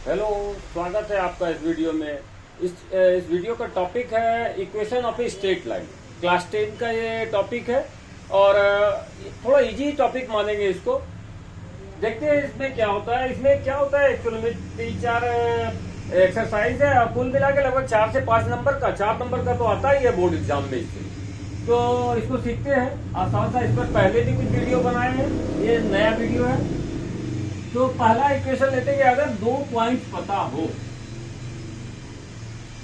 Hello, स्वागत है आपका इस वीडियो में। इस वीडियो का टॉपिक है equation of a straight line. Class 10 का ये टॉपिक है और थोड़ा इजी टॉपिक मानेंगे इसको। देखते हैं इसमें क्या होता है। एक्चुअली में 3-4 एक्सरसाइज है और कुल मिला के लगभग 4 से 5 नंबर का, 4 नंबर का तो आता ही है बोर्ड एग्जाम में इससे। तो इसको सीखते हैं आसान सा। इस पर पहले भी कुछ वीडियो बनाए हैं, ये नया वीडियो है। तो पहला इक्वेशन लेते हैं, अगर 2 पॉइंट पता हो,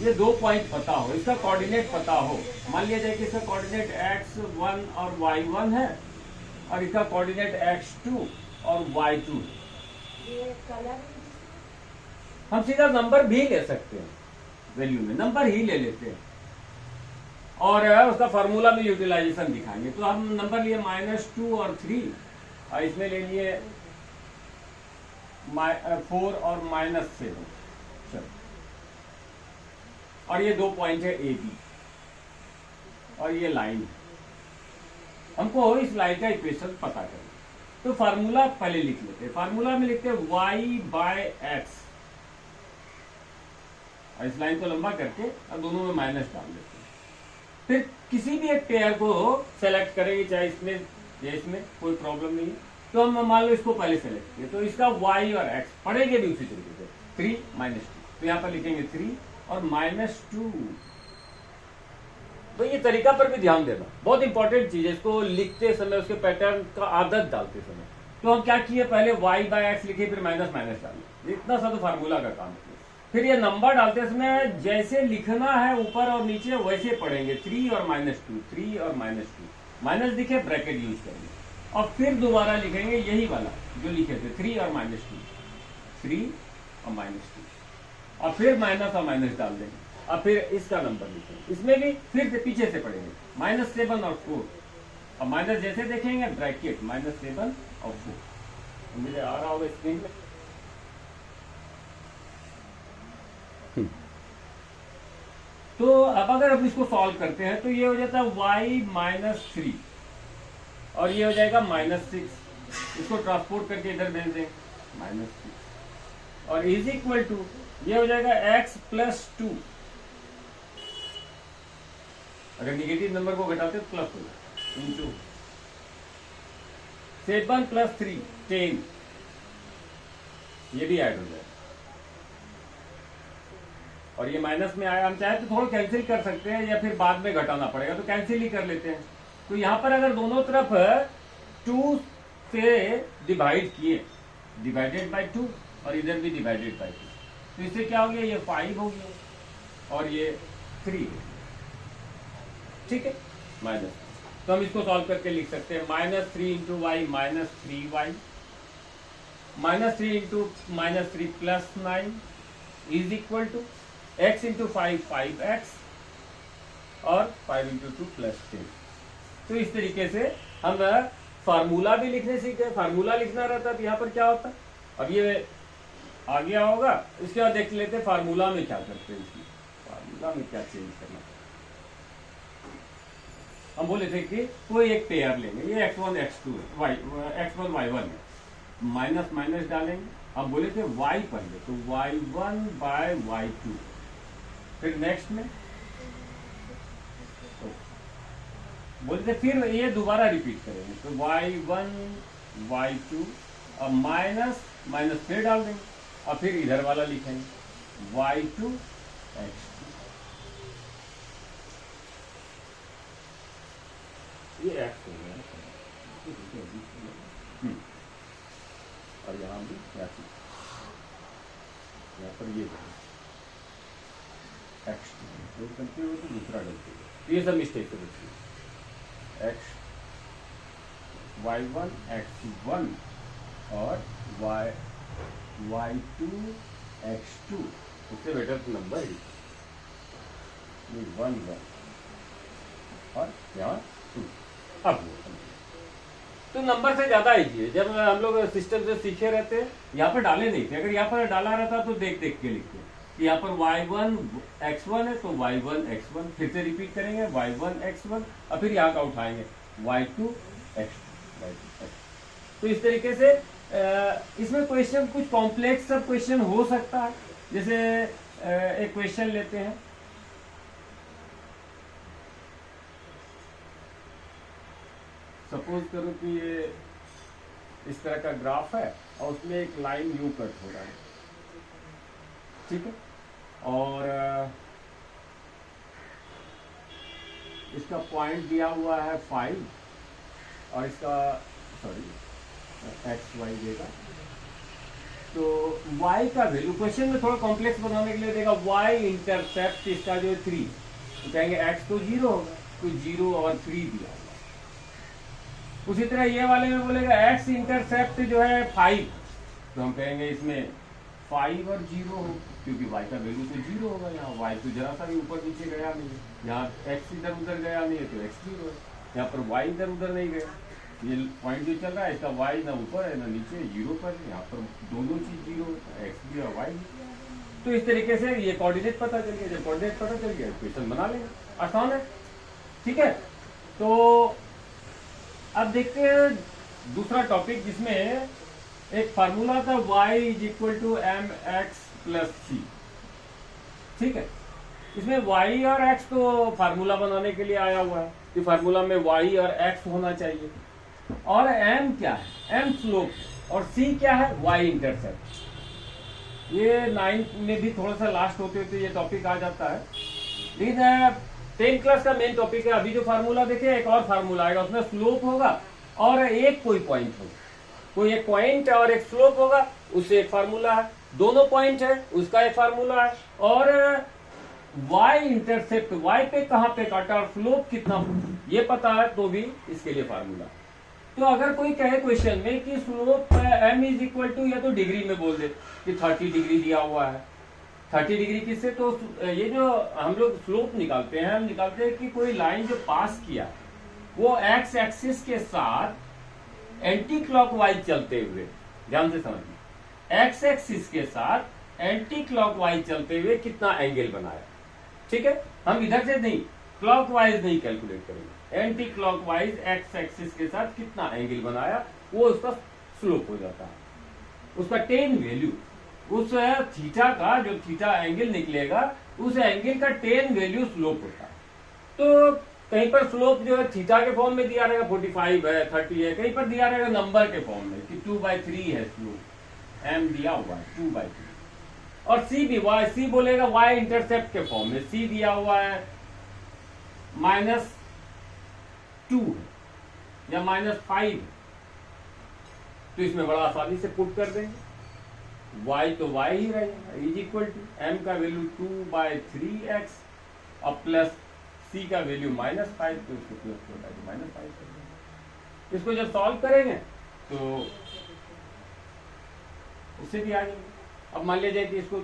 ये 2 पॉइंट पता हो, इसका कोऑर्डिनेट पता हो। मान लिया जाए कि इसका कोऑर्डिनेट x1 और y1 है और इसका कोऑर्डिनेट x2 और y2। हम सीधा नंबर भी ले सकते हैं, वैल्यू में नंबर ही ले लेते हैं और उसका फार्मूला में यूटिलाइजेशन दिखाएंगे। तो हम नंबर लिए -2 और 3 और इसमें ले लिए 4 और -7। चलो, और ये 2 पॉइंट है ए बी और ये लाइन है। हमको इस लाइन का इक्वेशन पता करना। तो फार्मूला पहले लिख लेते हैं। फार्मूला में लिखते हैं y/x और इस लाइन को लंबा करके और दोनों में माइनस डाल देते हैं। फिर किसी भी एक पेयर को सेलेक्ट करेंगे, चाहे इसमें या इसमें, कोई प्रॉब्लम नहीं है। तो हम मान लो इसको पहले सेलेक्ट किए, तो इसका y और x पढ़ेंगे भी उसी तरीके से। 3 -2, तो यहाँ पर लिखेंगे 3 और -2। तो ये तरीका पर भी ध्यान देना, बहुत इंपॉर्टेंट चीज है। इसको लिखते समय, उसके पैटर्न का आदत डालते समय। तो हम क्या किए, पहले y/x लिखे, फिर माइनस डाले। इतना सा तो फार्मूला का काम किया। फिर ये नंबर डालते समय जैसे लिखना है ऊपर और नीचे वैसे पढ़ेंगे। 3 और -2, 3 और -2, माइनस दिखे ब्रैकेट यूज करेंगे और फिर दोबारा लिखेंगे यही वाला जो लिखे थे, 3 और -2, 3 और -2 और फिर माइनस और माइनस डाल देंगे और फिर इसका नंबर लिखेंगे। इसमें भी फिर से पीछे से पढ़ेंगे -7 और 4 और माइनस जैसे देखेंगे ब्रैकेट -7 और 4। मुझे आ रहा होगा स्क्रीन में। तो अब अगर हम इसको सॉल्व करते हैं तो ये हो जाता है y-3 और ये हो जाएगा -6। इसको ट्रांसपोर्ट करके इधर भेज देंगे -6 और इज इक्वल टू ये हो जाएगा x+2। अगर निगेटिव नंबर को घटाते तो प्लस होगा, इंटू 7 + 3 10, ये भी ऐड हो जाएगा और ये माइनस में आया। हम चाहे तो थोड़ा कैंसिल कर सकते हैं या फिर बाद में घटाना पड़ेगा, तो कैंसिल ही कर लेते हैं। तो यहां पर अगर दोनों तरफ 2 से डिवाइड किए, डिवाइडेड बाय 2 और इधर भी डिवाइडेड बाय 2, तो इससे क्या हो गया, ये 5 हो गया और ये 3। ठीक है, माइनस। तो हम इसको सॉल्व करके लिख सकते हैं -3 × y -3y, -3 × -3 +9 is equal to x × 5 5x और 5 × 2 +10। तो इस तरीके से हम फार्मूला भी लिखने सीखे। फार्मूला लिखना रहता तो यहाँ पर क्या होता, अब ये आ गया होगा। इसके बाद देख लेते फार्मूला में क्या करते हैं। इसकी फार्मूला में क्या चेंज करना। हम बोले थे कि कोई एक पेयर लेंगे, ये x1 x2 है, x1 y1 है, माइनस माइनस डालेंगे। अब बोले थे y पहले, तो y1/y2। फिर नेक्स्ट में बोलते थे फिर ये दोबारा रिपीट करेंगे, तो y1 y2 और माइनस माइनस फिर डाल देंगे और फिर इधर वाला लिखेंगे y2 x2। ये x हो गया और यहाँ भी यहाँ पर ये x2 गलती हो तो दूसरा गलती हो। ये सब मिस्टेक है। x y1 x1 और y2 x2, उससे बेटर तो नंबर ही 1 1 और यहाँ 2। अब तो नंबर से ज्यादा इजी है। जब हम लोग सिस्टम से सीखे रहते हैं, यहाँ पर डाले नहीं थे। अगर यहाँ पर डाला रहता तो देख देख के लिखते। यहाँ पर y1 x1 है तो y1 x1, फिर से रिपीट करेंगे y1 x1 और फिर यहाँ का उठाएंगे y2 x2। तो इस तरीके से इसमें क्वेश्चन कुछ कॉम्प्लेक्स सब क्वेश्चन हो सकता है। जैसे एक क्वेश्चन लेते हैं, सपोज करो कि ये इस तरह का ग्राफ है और उसमें एक लाइन यू कट हो रहा है, ठीक है, और इसका पॉइंट दिया हुआ है 5 और इसका एक्स वाई देगा। तो y का वैल्यू क्वेश्चन में थोड़ा कॉम्प्लेक्स बनाने के लिए देगा y इंटरसेप्ट इसका जो है 3, तो कहेंगे x तो 0 होगा, तो 0 और 3 दिया होगा। उसी तरह ये वाले में बोलेगा x इंटरसेप्ट जो है 5, तो हम कहेंगे इसमें 5 और 0 हो, क्योंकि y का वैल्यू तो 0 होगा। यहाँ y तो जरा सा भी ऊपर नीचे गया नहीं है, यहाँ x इधर उधर गया नहीं है तो x 0 है, यहाँ पर y इधर उधर नहीं गया। ये पॉइंट जो चल रहा है इसका y ना ऊपर है ना नीचे, 0 पर, यहाँ पर दोनों चीज 0 है, x भी और y भी। तो इस तरीके से ये कोऑर्डिनेट पता चल गया, जब कोऑर्डिनेट पता चल गया इक्वेशन बना लेंगे, आसान है, ठीक है। तो अब देखते हैं दूसरा टॉपिक जिसमें एक फार्मूला था y is equal to M X plus C, ठीक है। इसमें y और x तो फार्मूला बनाने के लिए आया हुआ है कि फार्मूला में y और x होना चाहिए, और m क्या है, m स्लोप, और c क्या है, y इंटरसेप्ट। ये 9 में भी थोड़ा सा लास्ट होते होते ये टॉपिक आ जाता है, लेकिन 10 क्लास का मेन टॉपिक है। अभी जो फार्मूला देखे एक और फार्मूला आएगा, उसमें स्लोप होगा और एक कोई पॉइंट होगा, कोई एक पॉइंट और एक स्लोप होगा, उससे एक फार्मूला है, दोनों पॉइंट है उसका एक फार्मूला है, और y इंटरसेप्ट y पे कहां पे काटा और स्लोप कितना ये पता है तो भी इसके लिए फार्मूला। तो अगर कोई कहे क्वेश्चन में कि slope m is equal to, या तो डिग्री में बोल दे कि 30 डिग्री दिया हुआ है, 30 डिग्री किससे, तो ये जो हम लोग स्लोप निकालते हैं, हम निकालते हैं कि कोई लाइन जो पास किया वो एक्स एक्सिस के साथ एंटी क्लॉकवाइज चलते हुए, ध्यान से समझिए, एक्स एक्सिस के साथ एंटी क्लॉकवाइज चलते हुए कितना एंगल बनाया, ठीक है। हम इधर से नहीं, क्लॉकवाइज नहीं कैलकुलेट करेंगे, एंटी क्लॉकवाइज एक्स एक्सिस के साथ कितना एंगल बनाया वो उसका स्लोप हो जाता है। उसका टेन वैल्यू, उस थीटा का जो थीटा एंगल निकलेगा उस एंगल का टेन वैल्यू स्लोप होता है। तो कहीं पर स्लोप जो है थीटा के फॉर्म में दिया रहेगा, 45 है, 30 है, कहीं पर दिया रहेगा नंबर के फॉर्म में कि 2/3 है स्लोप, m दिया हुआ है 2/3, और c भी y, c बोलेगा y इंटरसेप्ट के फॉर्म में, c दिया हुआ है -2 या -5, तो इसमें बड़ा आसानी से पुट कर देंगे, y तो y ही रहेगा, इज इक्वल टू m का वैल्यू 2/3x और प्लस c का वैल्यू -5, तो इसको प्लस होता है तो -5 कर देंगे। इसको जब सॉल्व करेंगे तो उससे भी आ जाएगा। अब मान लीजिए कि इसको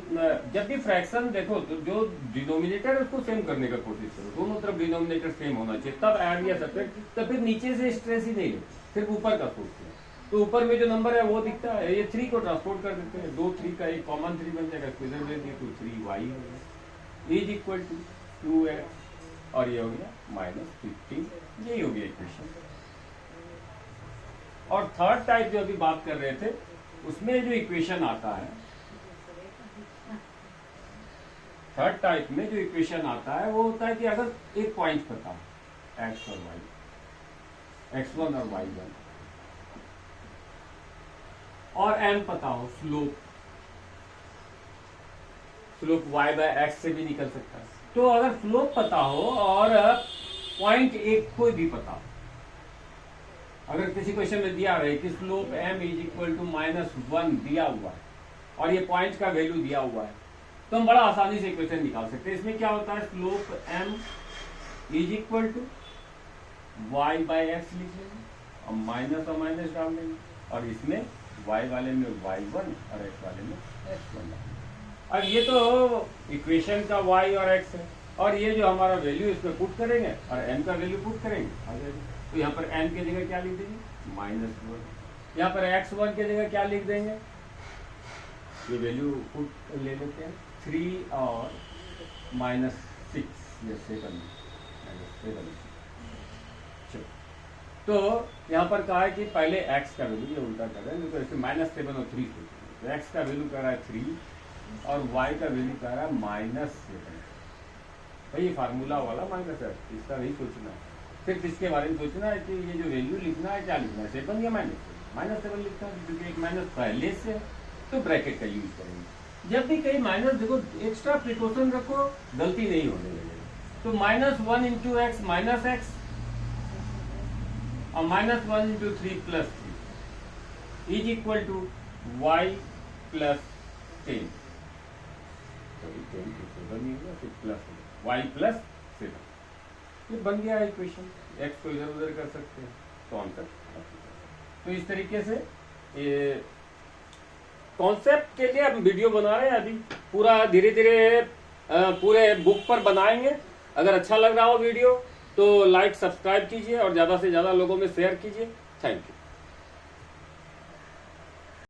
जब भी फ्रैक्शन देखो तो जो डिनोमिनेटर है उसको सेम करने का कोशिश करो, दोनों तरफ डिनोमिनेटर सेम होना चाहिए, तब ऐड या सब्ट्रैक्ट, तो फिर नीचे से स्ट्रेस ही नहीं लेते, सिर्फ ऊपर का सोचते हैं। तो ऊपर में जो नंबर है वो दिखता है, ये 3 को ट्रांसपोर्ट कर देते हैं, 2 3 का एक कॉमन 3 बन जाएगा, इधर दे दिए तो 3y हो गया, इज इक्वल टू 2x, और ये हो गया -15, यही हो गया इक्वेशन। और थर्ड टाइप जो अभी बात कर रहे थे उसमें जो इक्वेशन आता है, थर्ड टाइप में जो इक्वेशन आता है वो होता है कि अगर एक पॉइंट पता है x और y, x1 और y1, और m पता हो स्लोप, स्लोप y/x से भी निकल सकता है। तो अगर स्लोप पता हो और पॉइंट एक कोई भी पता हो, अगर किसी क्वेश्चन में दिया है कि slope m is equal to -1 दिया हुआ है और ये पॉइंट का वैल्यू दिया हुआ है, तो हम बड़ा आसानी से इक्वेशन निकाल सकते हैं। इसमें क्या होता है, slope m is equal to y/x लिख लेंगे और माइनस और माइनस डाल देंगे, और इसमें y वाले में y1 और x वाले में x1 डाल। अब ये तो इक्वेशन का y और x है, और ये जो हमारा वैल्यू इसमें पुट करेंगे और m का वैल्यू पुट करेंगे आ जाएगा। तो यहाँ पर m की जगह क्या लिख देंगे, -1, यहाँ पर x1 की जगह क्या लिख देंगे, ये वैल्यू पुट ले लेते हैं 3 और -6 या 7 -7। चलो तो यहाँ पर कहा है कि पहले x का वैल्यू, ये उल्टा कर रहे हैं, तो इसमें -7 और 3 तो x का वैल्यू कर रहा है 3 और y का वैल्यू कर रहा है -7। भाई ये फार्मूला वाला माइनस है, इसका नहीं सोचना है, सिर्फ इसके बारे में सोचना है कि ये जो वैल्यू लिखना है क्या लिखना है, 7 या -7 लिखना है, क्योंकि एक माइनस पहले से है तो ब्रैकेट का यूज करेंगे। जब भी कहीं माइनस देखो, एक्स्ट्रा प्रिकॉशन रखो, गलती नहीं होने लगेगी। तो -1 इंटू एक्स माइनस एक्स और -1 into 3 plus 3 is equal to y plus 10, plus y plus 7। ये बन गया इक्वेशन, एक्स को इधर उधर कर सकते हैं तो आंसर। तो इस तरीके से ये कॉन्सेप्ट के लिए हम वीडियो बना रहे हैं, अभी पूरा धीरे धीरे पूरे बुक पर बनाएंगे। अगर अच्छा लग रहा हो वीडियो तो लाइक सब्सक्राइब कीजिए और ज़्यादा से ज़्यादा लोगों में शेयर कीजिए। Thank you.